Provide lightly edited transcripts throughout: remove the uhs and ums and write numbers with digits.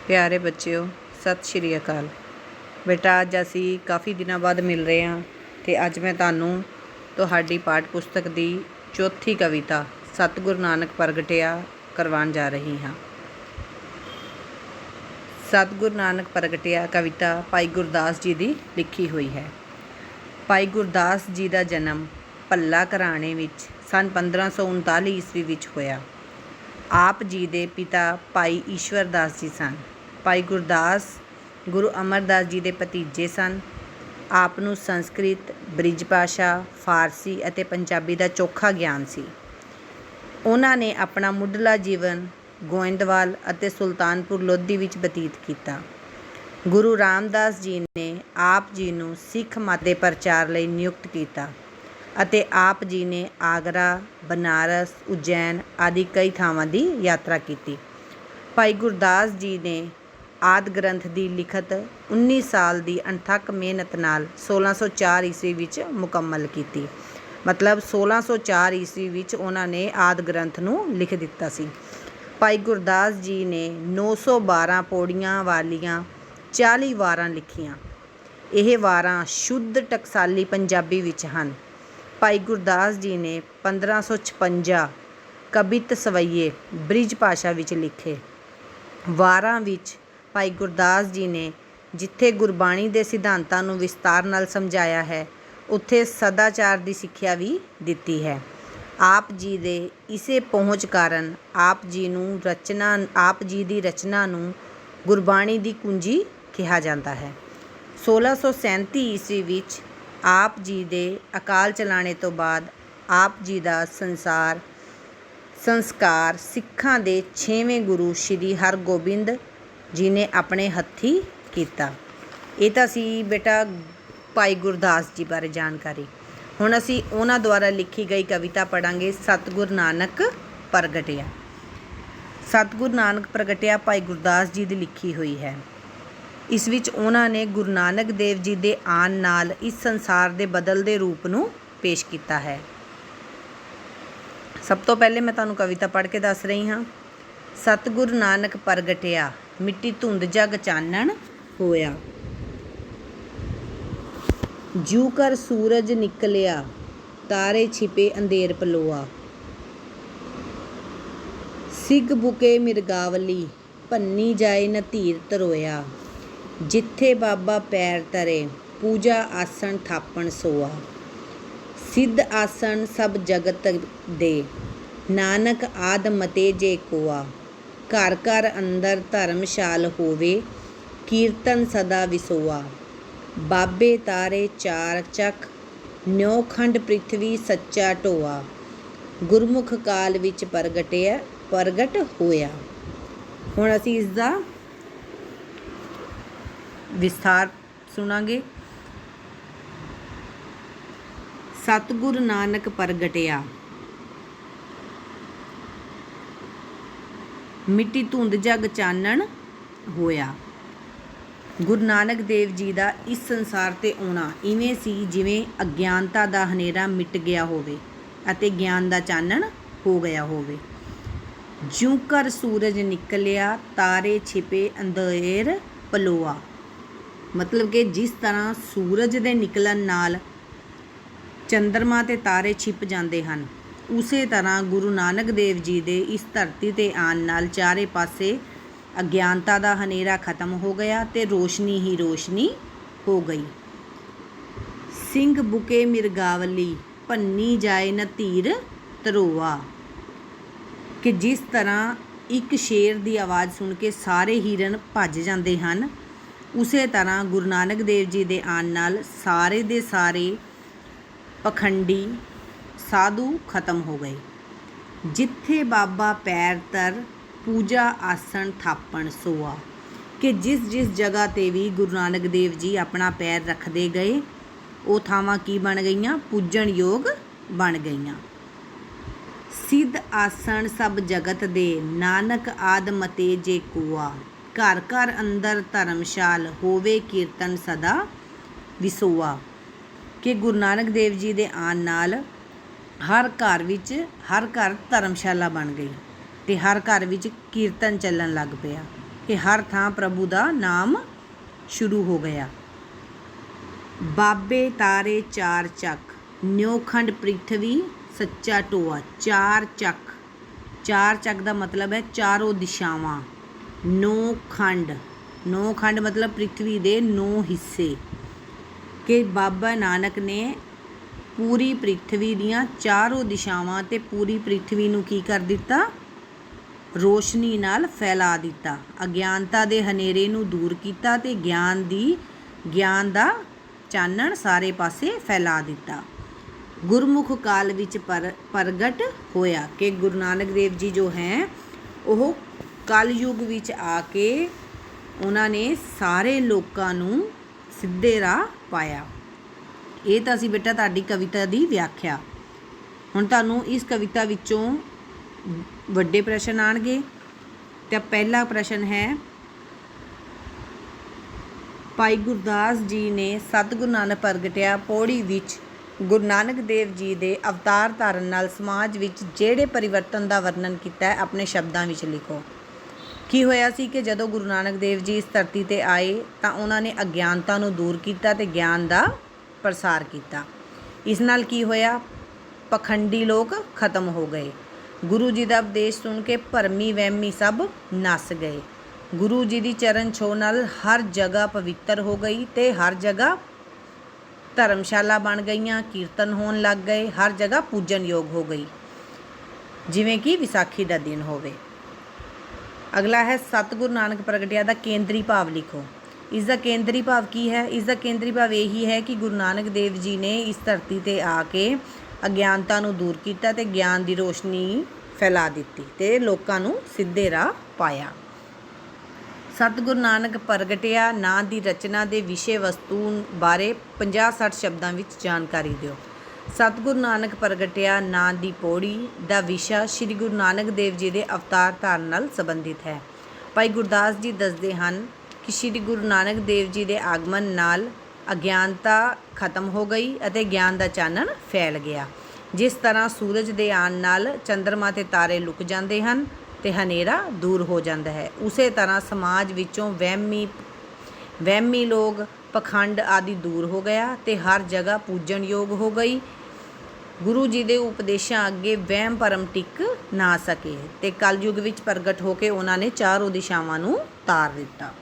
ਪਿਆਰੇ ਬੱਚਿਓ, ਸਤਿ ਸ਼੍ਰੀ ਅਕਾਲ। ਬੇਟਾ ਅੱਜ ਅਸੀਂ ਕਾਫੀ ਦਿਨਾਂ ਬਾਅਦ ਮਿਲ ਰਹੇ ਹਾਂ ਅਤੇ ਅੱਜ ਮੈਂ ਤੁਹਾਨੂੰ ਤੁਹਾਡੀ ਪਾਠ ਪੁਸਤਕ ਦੀ ਚੌਥੀ ਕਵਿਤਾ ਸਤਿਗੁਰੂ ਨਾਨਕ ਪ੍ਰਗਟਿਆ ਕਰਵਾਉਣ ਜਾ ਰਹੀ ਹਾਂ। ਸਤਿਗੁਰੂ ਨਾਨਕ ਪ੍ਰਗਟਿਆ ਕਵਿਤਾ ਭਾਈ ਗੁਰਦਾਸ ਜੀ ਦੀ ਲਿਖੀ ਹੋਈ ਹੈ। ਭਾਈ ਗੁਰਦਾਸ ਜੀ ਦਾ ਜਨਮ ਭੱਲਾ ਘਰਾਣੇ ਵਿੱਚ ਸੰਨ 1539 ਈਸਵੀ ਵਿੱਚ ਹੋਇਆ। ਆਪ ਜੀ ਦੇ ਪਿਤਾ ਭਾਈ ਈਸ਼ਵਰ ਦਾਸ ਜੀ ਸਨ। ਭਾਈ ਗੁਰਦਾਸ ਗੁਰੂ ਅਮਰਦਾਸ ਜੀ ਦੇ ਭਤੀਜੇ ਸਨ। ਆਪ ਨੂੰ ਸੰਸਕ੍ਰਿਤ, ਬ੍ਰਿਜ ਭਾਸ਼ਾ, ਫਾਰਸੀ ਅਤੇ ਪੰਜਾਬੀ ਦਾ ਚੋਖਾ ਗਿਆਨ ਸੀ। ਉਹਨਾਂ ਨੇ ਆਪਣਾ ਮੁੱਢਲਾ ਜੀਵਨ ਗੋਇੰਦਵਾਲ ਅਤੇ ਸੁਲਤਾਨਪੁਰ ਲੋਧੀ ਵਿੱਚ ਬਤੀਤ ਕੀਤਾ। ਗੁਰੂ ਰਾਮਦਾਸ ਜੀ ਨੇ ਆਪ ਜੀ ਨੂੰ ਸਿੱਖ ਮਤ ਦੇ ਪ੍ਰਚਾਰ ਲਈ ਨਿਯੁਕਤ ਕੀਤਾ ਅਤੇ ਆਪ ਜੀ ਨੇ ਆਗਰਾ, ਬਨਾਰਸ, ਉਜੈਨ ਆਦਿ ਕਈ ਥਾਵਾਂ ਦੀ ਯਾਤਰਾ ਕੀਤੀ। ਭਾਈ ਗੁਰਦਾਸ ਜੀ ਨੇ ਆਦਿ ਗ੍ਰੰਥ ਦੀ ਲਿਖਤ 19 ਸਾਲ ਦੀ ਅਣਥੱਕ ਮਿਹਨਤ ਨਾਲ 1604 ਈਸਵੀ ਵਿੱਚ ਮੁਕੰਮਲ ਕੀਤੀ। ਮਤਲਬ 1604 ਈਸਵੀ ਵਿੱਚ ਉਹਨਾਂ ਨੇ ਆਦਿ ਗ੍ਰੰਥ ਨੂੰ ਲਿਖ ਦਿੱਤਾ ਸੀ। ਭਾਈ ਗੁਰਦਾਸ ਜੀ ਨੇ 912 ਪੌੜੀਆਂ ਵਾਲੀਆਂ 40 ਵਾਰਾਂ ਲਿਖੀਆਂ। ਇਹ ਵਾਰਾਂ ਸ਼ੁੱਧ ਟਕਸਾਲੀ ਪੰਜਾਬੀ ਵਿੱਚ ਹਨ। ਭਾਈ ਗੁਰਦਾਸ ਜੀ ਨੇ 1556 ਕਬਿਤ ਸਵਈਏ ਬ੍ਰਿਜ ਭਾਸ਼ਾ ਵਿੱਚ ਲਿਖੇ। ਵਾਰਾਂ ਵਿੱਚ ਭਾਈ ਗੁਰਦਾਸ ਜੀ ਨੇ ਜਿੱਥੇ ਗੁਰਬਾਣੀ ਦੇ ਸਿਧਾਂਤਾਂ ਨੂੰ ਵਿਸਤਾਰ ਨਾਲ ਸਮਝਾਇਆ ਹੈ, ਉੱਥੇ ਸਦਾਚਾਰ ਦੀ ਸਿੱਖਿਆ ਵੀ ਦਿੱਤੀ ਹੈ। ਆਪ ਜੀ ਦੇ ਇਸੇ ਪਹੁੰਚ ਕਾਰਨ ਆਪ ਜੀ ਦੀ ਰਚਨਾ ਨੂੰ ਗੁਰਬਾਣੀ ਦੀ ਕੁੰਜੀ ਕਿਹਾ ਜਾਂਦਾ ਹੈ। 1637 ਈਸਵੀ ਵਿੱਚ ਆਪ ਜੀ ਦੇ ਅਕਾਲ ਚਲਾਣੇ ਤੋਂ ਬਾਅਦ ਆਪ ਜੀ ਦਾ ਸੰਸਕਾਰ ਸਿੱਖਾਂ ਦੇ 6ਵੇਂ ਗੁਰੂ ਸ਼੍ਰੀ ਹਰਗੋਬਿੰਦ ਜੀ ਨੇ ਆਪਣੇ ਹੱਥੀਂ ਕੀਤਾ। ਇਹ ਤਾਂ ਸੀ ਬੇਟਾ ਭਾਈ ਗੁਰਦਾਸ ਜੀ ਬਾਰੇ ਜਾਣਕਾਰੀ। ਹੁਣ ਅਸੀਂ ਉਹਨਾਂ ਦੁਆਰਾ ਲਿਖੀ ਗਈ ਕਵਿਤਾ ਪੜ੍ਹਾਂਗੇ। ਸਤਿਗੁਰੂ ਨਾਨਕ ਪ੍ਰਗਟਿਆ। ਸਤਿਗੁਰੂ ਨਾਨਕ ਪ੍ਰਗਟਿਆ ਭਾਈ ਗੁਰਦਾਸ ਜੀ ਦੀ ਲਿਖੀ ਹੋਈ ਹੈ। ਇਸ ਵਿੱਚ ਉਹਨਾਂ ਨੇ ਗੁਰੂ ਨਾਨਕ ਦੇਵ ਜੀ ਦੇ ਆਉਣ ਨਾਲ ਇਸ ਸੰਸਾਰ ਦੇ ਬਦਲਦੇ ਰੂਪ ਨੂੰ ਪੇਸ਼ ਕੀਤਾ ਹੈ। ਸਭ ਤੋਂ ਪਹਿਲੇ ਮੈਂ ਤੁਹਾਨੂੰ ਕਵਿਤਾ ਪੜ੍ਹ ਕੇ ਦੱਸ ਰਹੀ ਹਾਂ। ਸਤਿਗੁਰੂ ਨਾਨਕ ਪ੍ਰਗਟਿਆ, ਮਿੱਟੀ ਧੁੰਦ ਜਗ ਚਾਨਣ ਹੋਇਆ। ਜੂ ਕਰ ਸੂਰਜ ਨਿਕਲਿਆ, ਤਾਰੇ ਛਿਪੇ ਅੰਧੇਰ ਪਲੋਆ। ਸਿੱਗ ਬੁਕੇ ਮਿਰਗਾਵਲੀ, ਭੰਨੀ ਜਾਏ ਨ ਧੀਰ ਧਰੋਇਆ। ਜਿੱਥੇ ਬਾਬਾ ਪੈਰ ਧਰੇ, ਪੂਜਾ ਆਸਣ ਥਾਪਣ ਸੋਆ। ਸਿੱਧ ਆਸਣ ਸਭ ਜਗਤ ਦੇ, ਨਾਨਕ ਆਦ ਮਤੇ ਜੇ ਕੋਆ। ਘਰ ਘਰ ਅੰਦਰ ਧਰਮਸ਼ਾਲ ਹੋਵੇ, ਕੀਰਤਨ ਸਦਾ ਵਿਸੋਆ। ਬਾਬੇ ਤਾਰੇ ਚਾਰ ਚੱਕ, ਨਿਉ ਖੰਡ ਪ੍ਰਿਥਵੀ ਸੱਚਾ ਢੋਆ। ਗੁਰਮੁਖ ਕਾਲ ਵਿੱਚ ਪ੍ਰਗਟ ਹੋਇਆ। ਹੁਣ ਅਸੀਂ ਇਸ ਦਾ ਵਿਸਥਾਰ ਸੁਣਾਂਗੇ। ਸਤਿਗੁਰੂ ਨਾਨਕ ਪ੍ਰਗਟਿਆ, ਮਿੱਟੀ ਧੁੰਦ ਜਗ ਚਾਨਣ ਹੋਇਆ। ਗੁਰੂ ਨਾਨਕ ਦੇਵ ਜੀ ਦਾ ਇਸ ਸੰਸਾਰ 'ਤੇ ਆਉਣਾ ਇਵੇਂ ਸੀ ਜਿਵੇਂ ਅਗਿਆਨਤਾ ਦਾ ਹਨੇਰਾ ਮਿਟ ਗਿਆ ਹੋਵੇ ਅਤੇ ਗਿਆਨ ਦਾ ਚਾਨਣ ਹੋ ਗਿਆ ਹੋਵੇ। ਜਿਉਂ ਕਰ ਸੂਰਜ ਨਿਕਲਿਆ, ਤਾਰੇ ਛਿਪੇ ਅੰਧੇਰ ਪਲੋਆ। ਮਤਲਬ ਕਿ ਜਿਸ ਤਰ੍ਹਾਂ ਸੂਰਜ ਦੇ ਨਿਕਲਣ ਨਾਲ ਚੰਦਰਮਾ ਅਤੇ ਤਾਰੇ ਛਿਪ ਜਾਂਦੇ ਹਨ, ਉਸੇ ਤਰ੍ਹਾਂ ਗੁਰੂ ਨਾਨਕ ਦੇਵ ਜੀ ਦੇ ਇਸ ਧਰਤੀ 'ਤੇ ਆਉਣ ਨਾਲ ਚਾਰੇ ਪਾਸੇ ਅਗਿਆਨਤਾ ਦਾ ਹਨੇਰਾ ਖਤਮ ਹੋ ਗਿਆ ਅਤੇ ਰੋਸ਼ਨੀ ਹੀ ਰੋਸ਼ਨੀ ਹੋ ਗਈ। ਸਿੰਘ ਬੁਕੇ ਮਿਰਗਾਵਲੀ, ਭੰਨੀ ਜਾਏ ਨ ਧੀਰ ਧਰੋਆ। ਕਿ ਜਿਸ ਤਰ੍ਹਾਂ ਇੱਕ ਸ਼ੇਰ ਦੀ ਆਵਾਜ਼ ਸੁਣ ਕੇ ਸਾਰੇ ਹਿਰਨ ਭੱਜ ਜਾਂਦੇ ਹਨ, ਉਸੇ ਤਰ੍ਹਾਂ ਗੁਰੂ ਨਾਨਕ ਦੇਵ ਜੀ ਦੇ ਆਉਣ ਨਾਲ ਸਾਰੇ ਦੇ ਸਾਰੇ ਪਖੰਡੀ ਸਾਧੂ ਖਤਮ ਹੋ ਗਏ। ਜਿੱਥੇ ਬਾਬਾ ਪੈਰ ਧਰ, ਪੂਜਾ ਆਸਣ ਥਾਪਣ ਸੋਆ। ਕਿ ਜਿਸ ਜਗ੍ਹਾ 'ਤੇ ਵੀ ਗੁਰੂ ਨਾਨਕ ਦੇਵ ਜੀ ਆਪਣਾ ਪੈਰ ਰੱਖਦੇ ਗਏ, ਉਹ ਥਾਵਾਂ ਕੀ ਬਣ ਗਈਆਂ? ਪੂਜਣ ਯੋਗ ਬਣ ਗਈਆਂ। ਸਿੱਧ ਆਸਣ ਸਭ ਜਗਤ ਦੇ, ਨਾਨਕ ਆਦ ਮਤੇ ਜੇ ਕੋਆ। ਘਰ ਘਰ ਅੰਦਰ ਧਰਮਸ਼ਾਲ ਹੋਵੇ, ਕੀਰਤਨ ਸਦਾ ਵਿਸੋਆ। ਕਿ ਗੁਰੂ ਨਾਨਕ ਦੇਵ ਜੀ ਦੇ ਆਉਣ ਨਾਲ ਹਰ ਘਰ ਧਰਮਸ਼ਾਲਾ ਬਣ ਗਈ ਅਤੇ ਹਰ ਘਰ ਵਿੱਚ ਕੀਰਤਨ ਚੱਲਣ ਲੱਗ ਪਿਆ। कि हर थां प्रभु का नाम शुरू हो गया। बाबे तारे चार चक, न्योखंड पृथ्वी सच्चा टोआ। चार चक का मतलब है चारों दिशावां। नौ खंड मतलब पृथ्वी के 9 हिस्से। कि बाबा नानक ने पूरी पृथ्वी दियां चारों दिशावां ते पूरी पृथ्वी नूं की कर दिता, रोशनी नाल फैला दिता। अज्ञानता दे हनेरे नूं दूर कीता ते ज्ञान दा चानण सारे पासे फैला दिता। गुरमुख काल विच प्रगट होया। कि गुरु नानक देव जी जो हैं ਉਹ कलयुग विच आके उन्होंने सारे लोगों नूं सिद्धे राह पाया। ये तो असी बेटा तुहाडी कविता की व्याख्या। हुण तुहानूं इस कविता विचों वड्डे प्रश्न आउणगे। तो पहला प्रश्न है, भाई गुरदास जी ने सतगुरु नानक प्रगटिया पौड़ी विच गुरु नानक देव जी के अवतार धारण नाल समाज विच जिहड़े परिवर्तन का वर्णन किया है अपने शब्दों में लिखो। की होया सी कि जदों गुरु नानक देव जी इस धरती ते आए तो उन्होंने अज्ञानता नूं दूर किया ते ज्ञान का प्रसार किया। इस नाल की होया, पखंडी लोग खत्म हो गए। गुरु जी का उपदेश सुन के भरमी वहमी सब नस गए। गुरु जी की चरण छोह नाल हर जगह पवित्र हो गई ते हर जगह धर्मशाला बन गईयां, कीर्तन होण लग गए, हर जगह पूजन योग हो गई, जिवें कि विसाखी का दिन होवे। अगला है, सतगुरु नानक प्रगटिया का केंद्री भाव लिखो। इसका केंद्री भाव की है? इसका केंद्री भाव यही है कि गुरु नानक देव जी ने इस धरती ते आके अज्ञानता नूं दूर किया ते ज्ञान की रोशनी फैला दी ते लोकां नूं सिद्धे राह पाया। सतगुरु नानक प्रगटिया नां की रचना के विषय वस्तु बारे 50-60 शब्दों में जानकारी दिओ। सतगुरु नानक प्रगटिया नां की पौड़ी का विषय श्री गुरु नानक देव जी के अवतार धारण नाल संबंधित है। भाई गुरदास जी दसदे हन कि श्री गुरु नानक देव जी के आगमन नाल अज्ञानता खत्म हो गई और ज्ञान का चानण फैल गया। जिस तरह सूरज के आण नाल चंद्रमा ते तारे लुक जाते हैं ते हनेरा दूर हो जाता है, उस तरह समाज विचों वहमी लोग पखंड आदि दूर हो गया ते हर जगह पूजन योग हो गई। गुरु जी के उपदेशों अगे वहम भरम टिक ना सके ते कलयुग विच प्रगट होकर उन्होंने चारों दिशावां नूं तार दिता।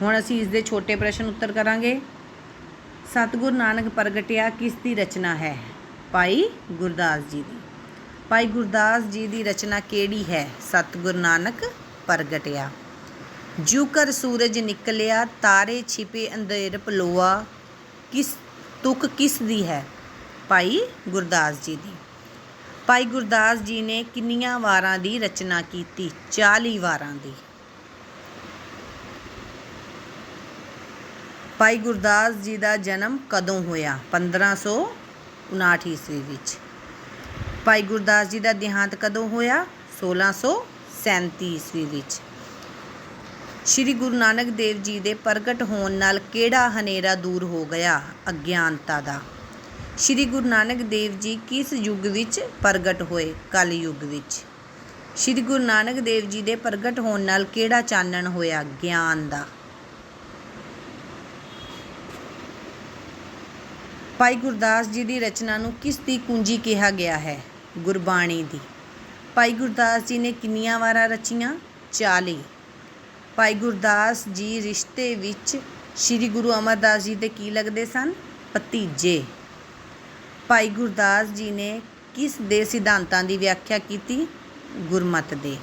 हुण असीं इस दे छोटे प्रश्न उत्तर करांगे। सतगुरु नानक प्रगटिया किस दी रचना है? भाई गुरदास जी दी। भाई गुरदास जी की रचना केड़ी है? सतगुरु नानक प्रगटिया। जू कर सूरज निकलिया तारे छिपे अंधेर पलोआ, तुक किस दी है? भाई गुरदास जी दी। भाई गुरदास जी ने किन्नियां वारां दी रचना की? 40 वारां दी। भाई गुरदास जी का जन्म कदों होया? 1559 ईस्वी विच। भाई गुरदास जी का देहांत कदों होया? 1637 ईस्वी विच। श्री गुरु नानक देव जी के प्रगट होने नाल केड़ा हनेरा दूर हो गया? अज्ञानता दा। श्री गुरु नानक देव जी किस युग विच प्रगट होए? कल युग विच। श्री गुरु नानक देव जी के प्रगट होने नाल केड़ा चानण होया? ज्ञान दा। भाई गुरदास जी की रचना नूं किस दी कुंजी कहा गया है? गुरबाणी दी। भाई गुरदास जी ने किन्नियां वारां रचियां? 40। भाई गुरदास जी रिश्ते विच श्री गुरु अमरदास जी दे की लगदे सन? भतीजे। भाई गुरदास जी ने किस दे सिद्धांतां दी व्याख्या की? गुरमत दे।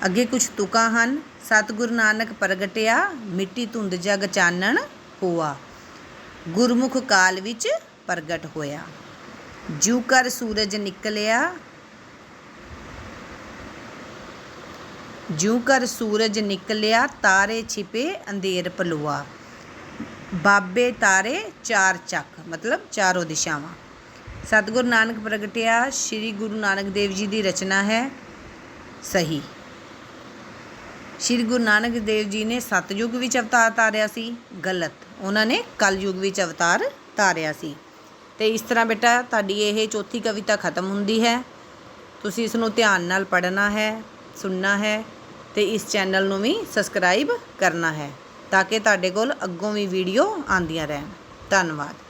अगे कुछ तुकां हन। सतगुरु नानक प्रगटिया मिट्टी धुंद जग चानण होआ, गुरमुख काल विच प्रगट होया। जू कर सूरज निकलिया, जू कर सूरज निकलिया तारे छिपे अंधेर पलोआ, बाबे तारे चार चक मतलब चारों दिशावां। सतगुरु नानक प्रगटिया श्री गुरु नानक देव जी की रचना है। सही। श्री गुरु नानक देव जी ने सतयुग विच अवतार धारिया सी? गलत, उन्होंने कलयुग विच अवतार धारिया सी। तो इस तरह बेटा तुहाडी ये चौथी कविता खत्म हुंदी है। तुसीं इसनूं ध्यान नाल पढ़ना है, सुनना है ਤੇ ਇਸ ਚੈਨਲ ਨੂੰ ਵੀ ਸਬਸਕ੍ਰਾਈਬ ਕਰਨਾ ਹੈ ਤਾਂ ਕਿ ਤੁਹਾਡੇ ਕੋਲ ਅੱਗੋਂ ਵੀ ਵੀਡੀਓ ਆਉਂਦੀਆਂ ਰਹਿਣ। ਧੰਨਵਾਦ।